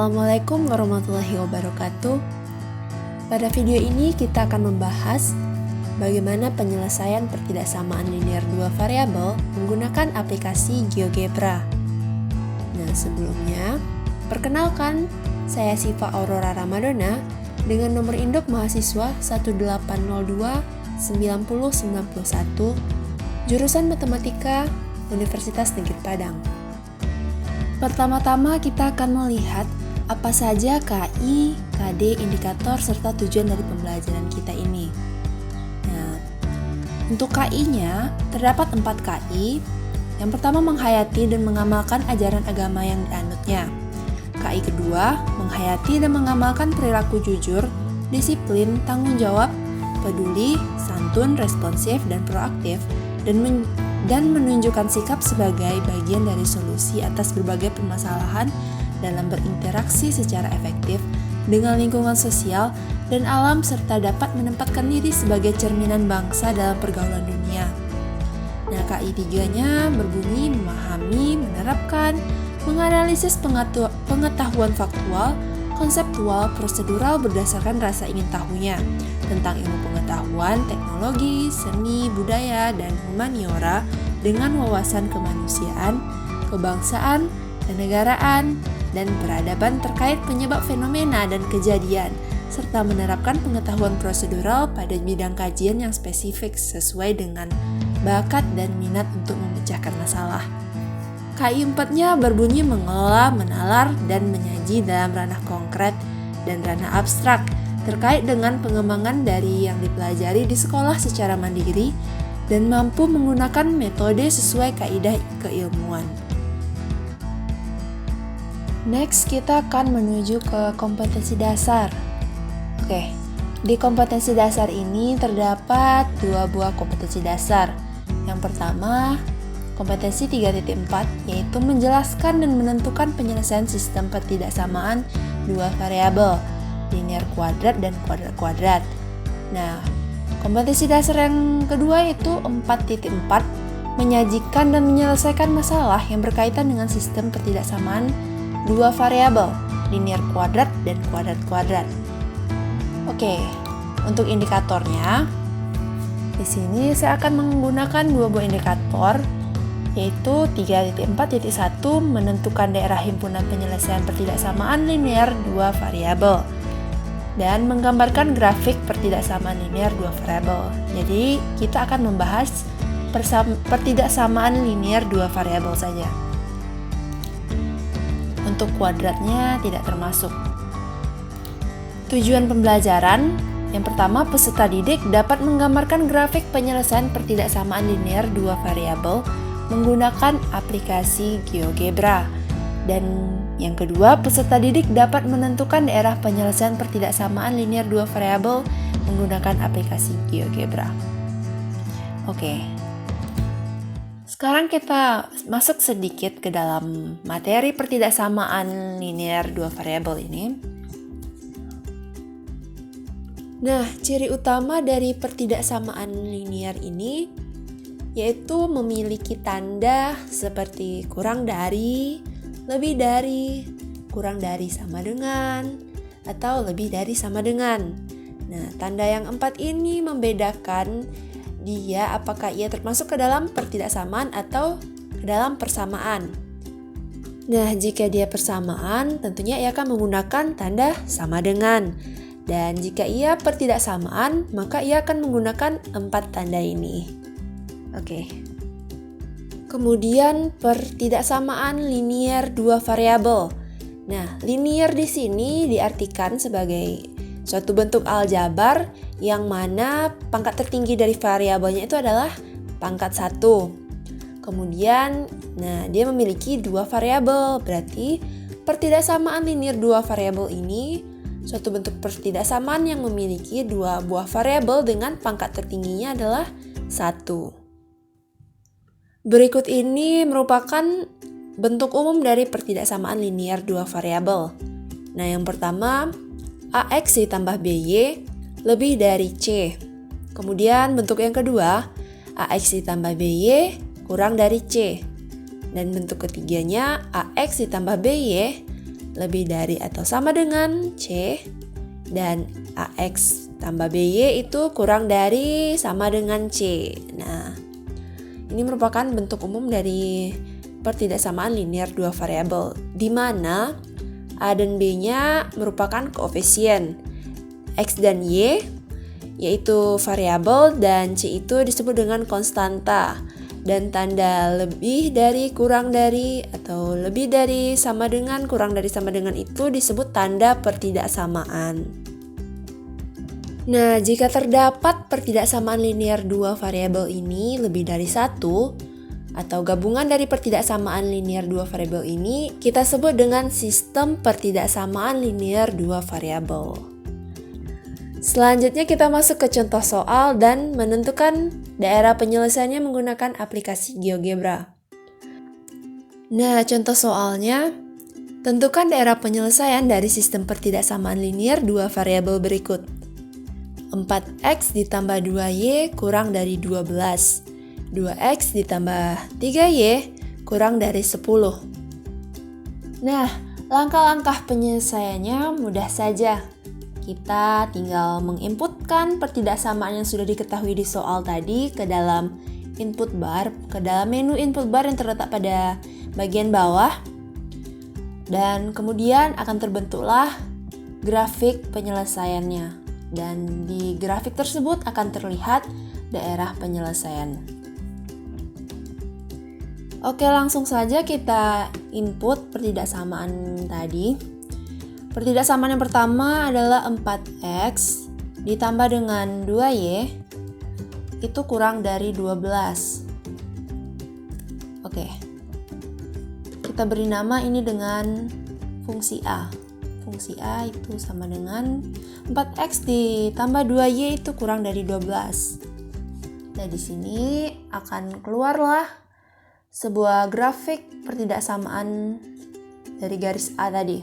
Assalamualaikum warahmatullahi wabarakatuh. Pada video ini kita akan membahas bagaimana penyelesaian pertidaksamaan linear dua variabel menggunakan aplikasi GeoGebra. Nah, sebelumnya, perkenalkan, saya Siva Aurora Ramadona dengan nomor induk mahasiswa 1802-9091, jurusan Matematika, Universitas Negeri Padang. Pertama-tama kita akan melihat apa saja KI, KD, indikator, serta tujuan dari pembelajaran kita ini. Nah, untuk KI-nya, terdapat 4 KI. Yang pertama, menghayati dan mengamalkan ajaran agama yang dianutnya. KI kedua, menghayati dan mengamalkan perilaku jujur, disiplin, tanggung jawab, peduli, santun, responsif, dan proaktif, dan menunjukkan sikap sebagai bagian dari solusi atas berbagai permasalahan dalam berinteraksi secara efektif dengan lingkungan sosial dan alam serta dapat menempatkan diri sebagai cerminan bangsa dalam pergaulan dunia. Nah, KI 3-nya berbunyi memahami, menerapkan, menganalisis pengetahuan faktual, konseptual, prosedural berdasarkan rasa ingin tahunya tentang ilmu pengetahuan, teknologi, seni, budaya, dan humaniora dengan wawasan kemanusiaan, kebangsaan, kenegaraan, dan peradaban terkait penyebab fenomena dan kejadian, serta menerapkan pengetahuan prosedural pada bidang kajian yang spesifik sesuai dengan bakat dan minat untuk memecahkan masalah. KI 4-nya berbunyi mengelola, menalar, dan menyaji dalam ranah konkret dan ranah abstrak terkait dengan pengembangan dari yang dipelajari di sekolah secara mandiri dan mampu menggunakan metode sesuai kaidah keilmuan. Next, kita akan menuju ke kompetensi dasar. Oke, di kompetensi dasar ini terdapat 2 buah kompetensi dasar. Yang pertama, kompetensi 3.4, yaitu menjelaskan dan menentukan penyelesaian sistem pertidaksamaan dua variabel, linear kuadrat dan kuadrat kuadrat. Nah, kompetensi dasar yang kedua yaitu 4.4, menyajikan dan menyelesaikan masalah yang berkaitan dengan sistem pertidaksamaan dua variabel, linear kuadrat dan kuadrat kuadrat. Oke, untuk indikatornya, di sini saya akan menggunakan 2 buah indikator, yaitu 3.4.1 menentukan daerah himpunan penyelesaian pertidaksamaan linear dua variabel dan menggambarkan grafik pertidaksamaan linear dua variabel. Jadi, kita akan membahas pertidaksamaan linear dua variabel saja. Untuk kuadratnya tidak termasuk. Tujuan pembelajaran, yang pertama, peserta didik dapat menggambarkan grafik penyelesaian pertidaksamaan linear dua variabel menggunakan aplikasi GeoGebra. Dan yang kedua, peserta didik dapat menentukan daerah penyelesaian pertidaksamaan linear dua variabel menggunakan aplikasi GeoGebra. Oke. Sekarang kita masuk sedikit ke dalam materi pertidaksamaan linear dua variabel ini. Nah, ciri utama dari pertidaksamaan linear ini yaitu memiliki tanda seperti kurang dari, lebih dari, kurang dari sama dengan, atau lebih dari sama dengan. Nah, tanda yang 4 ini membedakan dia apakah ia termasuk ke dalam pertidaksamaan atau ke dalam persamaan. Nah, jika dia persamaan, tentunya ia akan menggunakan tanda sama dengan. Dan jika ia pertidaksamaan, maka ia akan menggunakan 4 tanda ini. Oke. Kemudian pertidaksamaan linear dua variabel. Nah, linear di sini diartikan sebagai suatu bentuk aljabar yang mana pangkat tertinggi dari variabelnya itu adalah pangkat 1. Kemudian, dia memiliki 2 variabel. Berarti pertidaksamaan linear dua variabel ini suatu bentuk pertidaksamaan yang memiliki 2 buah variabel dengan pangkat tertingginya adalah 1. Berikut ini merupakan bentuk umum dari pertidaksamaan linear dua variabel. Nah, yang pertama, AX ditambah BY lebih dari C. Kemudian bentuk yang kedua, AX ditambah BY kurang dari C. Dan bentuk ketiganya, AX ditambah BY lebih dari atau sama dengan C, dan AX tambah BY itu kurang dari sama dengan C. Nah, ini merupakan bentuk umum dari pertidaksamaan linear dua variabel, di mana A dan B-nya merupakan koefisien, X dan Y, yaitu variabel, dan C itu disebut dengan konstanta, dan tanda lebih dari, kurang dari, atau lebih dari, sama dengan, kurang dari, sama dengan itu disebut tanda pertidaksamaan. Nah, jika terdapat pertidaksamaan linear dua variabel ini lebih dari satu, atau gabungan dari pertidaksamaan linear dua variabel ini, kita sebut dengan sistem pertidaksamaan linear dua variabel. Selanjutnya kita masuk ke contoh soal dan menentukan daerah penyelesaiannya menggunakan aplikasi GeoGebra. Nah, contoh soalnya, tentukan daerah penyelesaian dari sistem pertidaksamaan linear dua variabel berikut. 4x ditambah 2y kurang dari 12. 2x ditambah 3y kurang dari 10. Nah, langkah-langkah penyelesaiannya mudah saja. Kita tinggal menginputkan pertidaksamaan yang sudah diketahui di soal tadi ke dalam input bar, ke dalam menu input bar yang terletak pada bagian bawah. Dan kemudian akan terbentuklah grafik penyelesaiannya. Dan di grafik tersebut akan terlihat daerah penyelesaian. Oke, langsung saja kita input pertidaksamaan tadi. Pertidaksamaan yang pertama adalah 4x ditambah dengan 2y itu kurang dari 12. Oke. Kita beri nama ini dengan fungsi A. Fungsi A itu sama dengan 4x ditambah 2y itu kurang dari 12. Nah, di sini akan keluarlah sebuah grafik pertidaksamaan dari garis A tadi.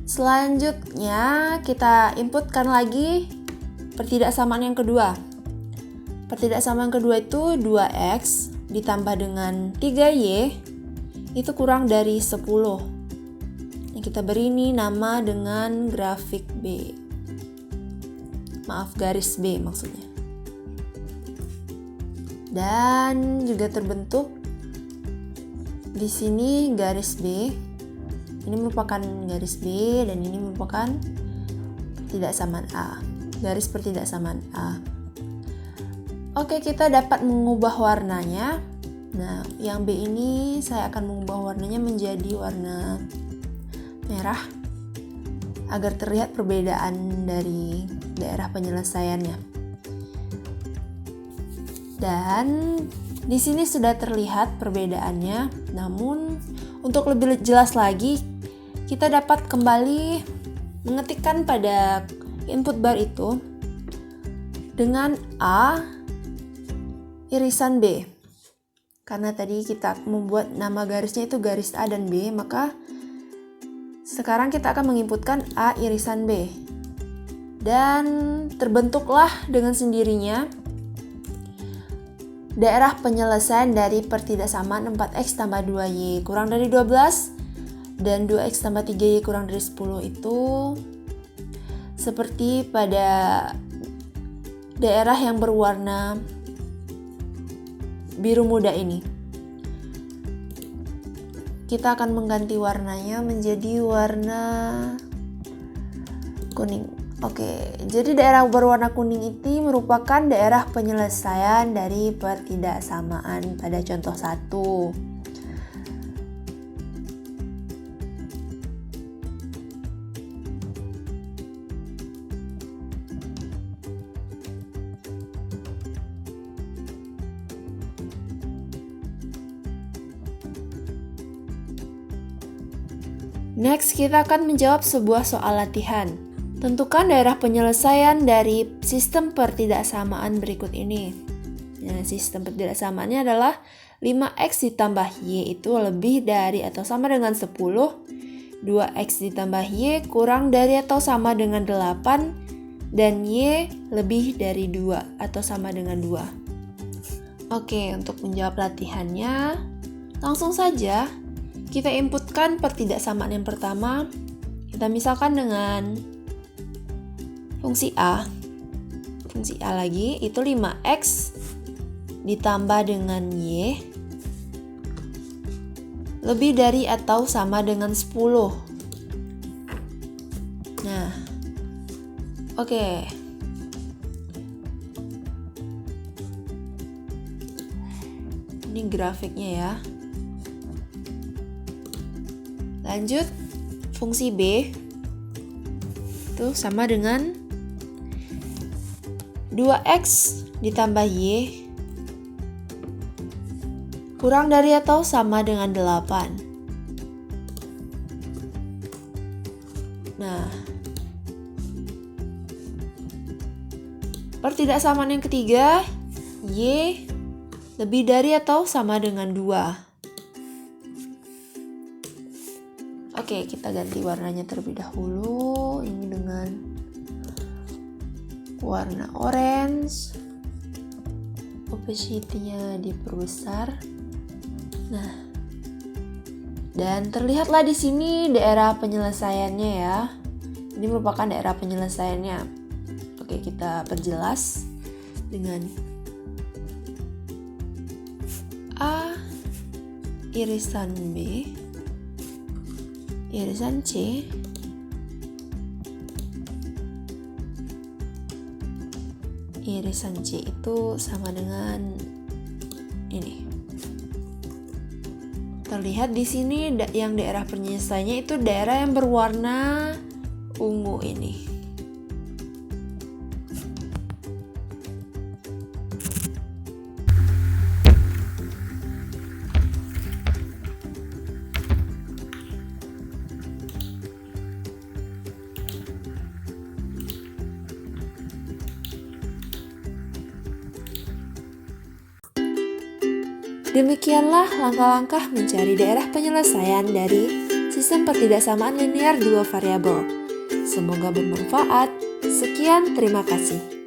Selanjutnya kita inputkan lagi pertidaksamaan yang kedua. Pertidaksamaan yang kedua itu 2x ditambah dengan 3y itu kurang dari 10. Nah, kita beri ini nama dengan grafik B. Maaf, garis B maksudnya. Dan juga terbentuk di sini garis B. Ini merupakan garis B dan ini merupakan pertidaksamaan A. Garis pertidaksamaan A. Oke, kita dapat mengubah warnanya. Nah, yang B ini saya akan mengubah warnanya menjadi warna merah agar terlihat perbedaan dari daerah penyelesaiannya. Dan di sini sudah terlihat perbedaannya. Namun untuk lebih jelas lagi, kita dapat kembali mengetikkan pada input bar itu dengan A irisan B. Karena tadi kita membuat nama garisnya itu garis A dan B, maka sekarang kita akan menginputkan A irisan B. Dan terbentuklah dengan sendirinya daerah penyelesaian dari pertidaksamaan 4x tambah 2y kurang dari 12 dan 2x tambah 3y kurang dari 10 itu seperti pada daerah yang berwarna biru muda ini. Kita akan mengganti warnanya menjadi warna kuning. Oke, jadi daerah berwarna kuning ini merupakan daerah penyelesaian dari pertidaksamaan pada contoh 1. Next, kita akan menjawab sebuah soal latihan. Tentukan daerah penyelesaian dari sistem pertidaksamaan berikut ini. Nah, sistem pertidaksamaannya adalah 5x ditambah y itu lebih dari atau sama dengan 10, 2x ditambah y kurang dari atau sama dengan 8, dan y lebih dari 2 atau sama dengan 2. Oke, untuk menjawab latihannya, langsung saja Kita inputkan pertidaksamaan yang pertama. Kita misalkan dengan fungsi A. Fungsi A lagi, itu 5x ditambah dengan Y lebih dari atau sama dengan 10. Nah, oke. Ini grafiknya ya. Lanjut, fungsi B itu sama dengan 2x ditambah Y kurang dari atau sama dengan 8. Nah, pertidaksamaan yang ketiga, Y lebih dari atau sama dengan 2. Oke, kita ganti warnanya terlebih dahulu. Ini dengan warna orange. Opacity-nya diperbesar. Nah, dan terlihatlah di sini daerah penyelesaiannya ya. Ini merupakan daerah penyelesaiannya. Oke, kita perjelas dengan A irisan B irisan C irisan C itu sama dengan ini. Terlihat di sini yang daerah penyelesaiannya itu daerah yang berwarna ungu ini. Demikianlah langkah-langkah mencari daerah penyelesaian dari sistem pertidaksamaan linear dua variabel. Semoga bermanfaat. Sekian, terima kasih.